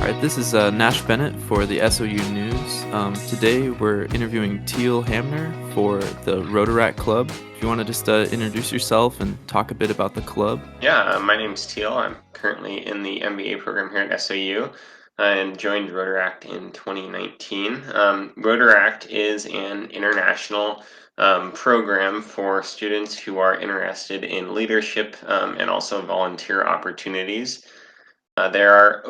All right, this is Nash Bennett for the SOU News. Today we're interviewing Teal Hamner for the Rotaract Club. If you want to just introduce yourself and talk a bit about the club. Yeah, my name's Teal. I'm currently in the MBA program here at SOU and joined Rotaract in 2019. Rotaract is an international program for students who are interested in leadership and also volunteer opportunities. There are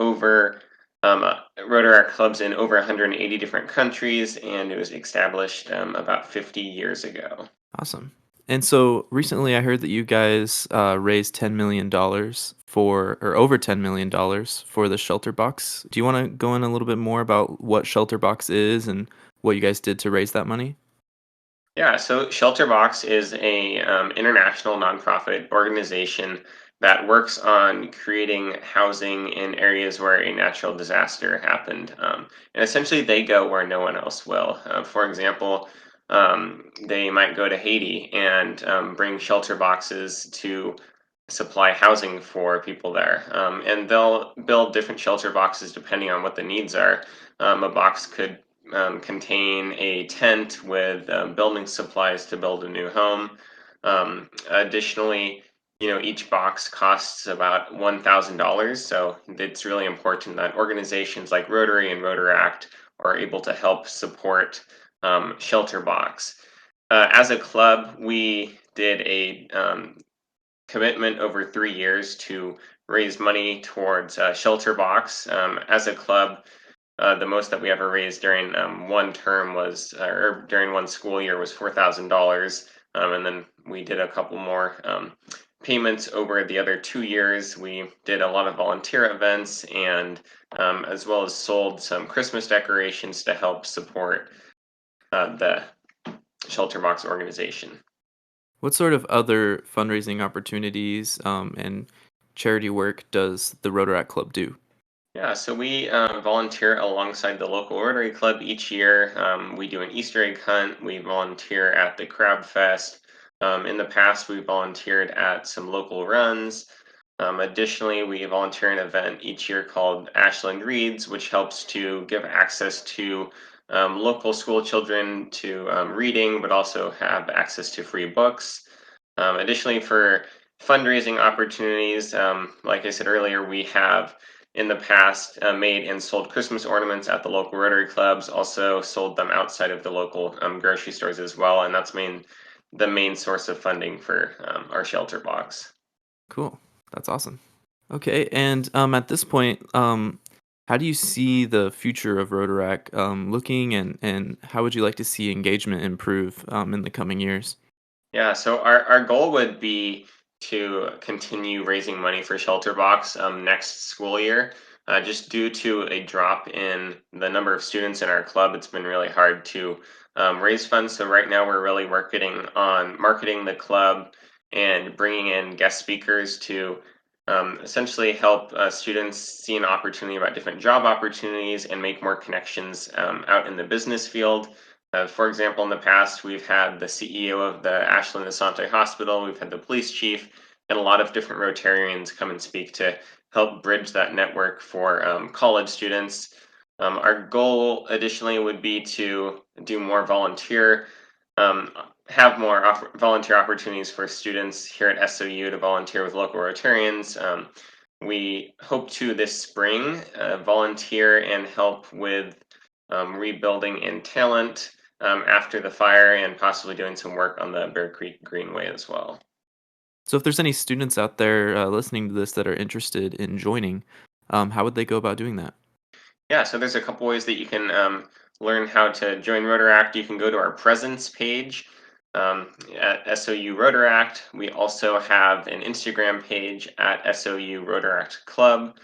Rotaract clubs in over 180 different countries, and it was established about 50 years ago. Awesome. And so recently I heard that you guys raised $10 million or over $10 million for the ShelterBox. Do you want to go in a little bit more about what ShelterBox is and what you guys did to raise that money? Yeah, so ShelterBox is a international nonprofit organization that works on creating housing in areas where a natural disaster happened. And essentially, they go where no one else will. For example, they might go to Haiti and bring shelter boxes to supply housing for people there. And they'll build different shelter boxes depending on what the needs are. A box could contain a tent with building supplies to build a new home. Additionally, each box costs about $1,000. So it's really important that organizations like Rotary and Rotaract are able to help support Shelter Box. As a club, we did a commitment over 3 years to raise money towards Shelter Box. As a club, the most that we ever raised during one term was, or during one school year, was $4,000, and then we did a couple more payments over the other 2 years. We did a lot of volunteer events and as well as sold some Christmas decorations to help support the Shelter Box organization. What sort of other fundraising opportunities and charity work does the Rotaract Club do? Yeah, so we volunteer alongside the local Rotary Club each year. We do an Easter egg hunt. We volunteer at the Crab Fest. In the past, we volunteered at some local runs. Additionally, we volunteer an event each year called Ashland Reads, which helps to give access to local school children to reading, but also have access to free books. Additionally, for fundraising opportunities, like I said earlier, we have in the past made and sold Christmas ornaments at the local Rotary clubs, also sold them outside of the local grocery stores as well, and that's the main source of funding for our shelter box. Cool. That's awesome. Okay, and at this point, how do you see the future of Rotaract looking, and how would you like to see engagement improve in the coming years? Yeah, so our goal would be to continue raising money for Shelter Box next school year. Just due to a drop in the number of students in our club, it's been really hard to raise funds. So right now we're really working on marketing the club and bringing in guest speakers to essentially help students see an opportunity about different job opportunities and make more connections out in the business field. For example, in the past, we've had the CEO of the Ashland Asante Hospital, we've had the police chief, and a lot of different Rotarians come and speak to help bridge that network for college students. Our goal, additionally, would be to do more um, have more volunteer opportunities for students here at SOU to volunteer with local Rotarians. We hope to this spring volunteer and help with rebuilding in talent after the fire and possibly doing some work on the Bear Creek Greenway as well. So, if there's any students out there listening to this that are interested in joining, how would they go about doing that? Yeah, so there's a couple ways that you can learn how to join Rotaract. You can go to our presence page at SOU Rotaract. We also have an Instagram page at SOU Rotaract Club.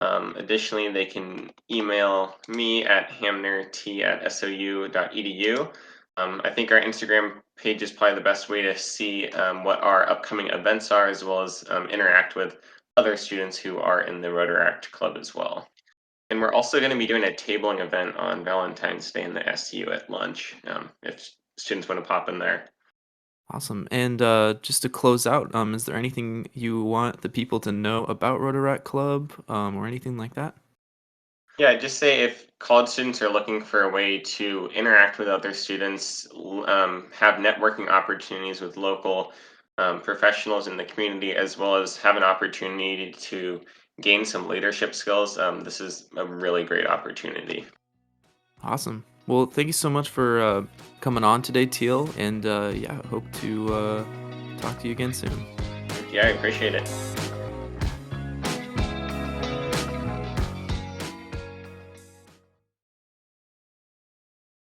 Additionally, they can email me at hamnert@sou.edu. I think our Instagram page is probably the best way to see what our upcoming events are, as well as interact with other students who are in the Rotaract Club as well. And we're also going to be doing a tabling event on Valentine's Day in the SU at lunch, if students want to pop in there. Awesome. And just to close out, is there anything you want the people to know about Rotaract Club or anything like that? Yeah, just say if college students are looking for a way to interact with other students, have networking opportunities with local professionals in the community, as well as have an opportunity to gain some leadership skills, this is a really great opportunity. Awesome. Well, thank you so much for coming on today, Teal, and yeah, hope to talk to you again soon. Yeah, I appreciate it.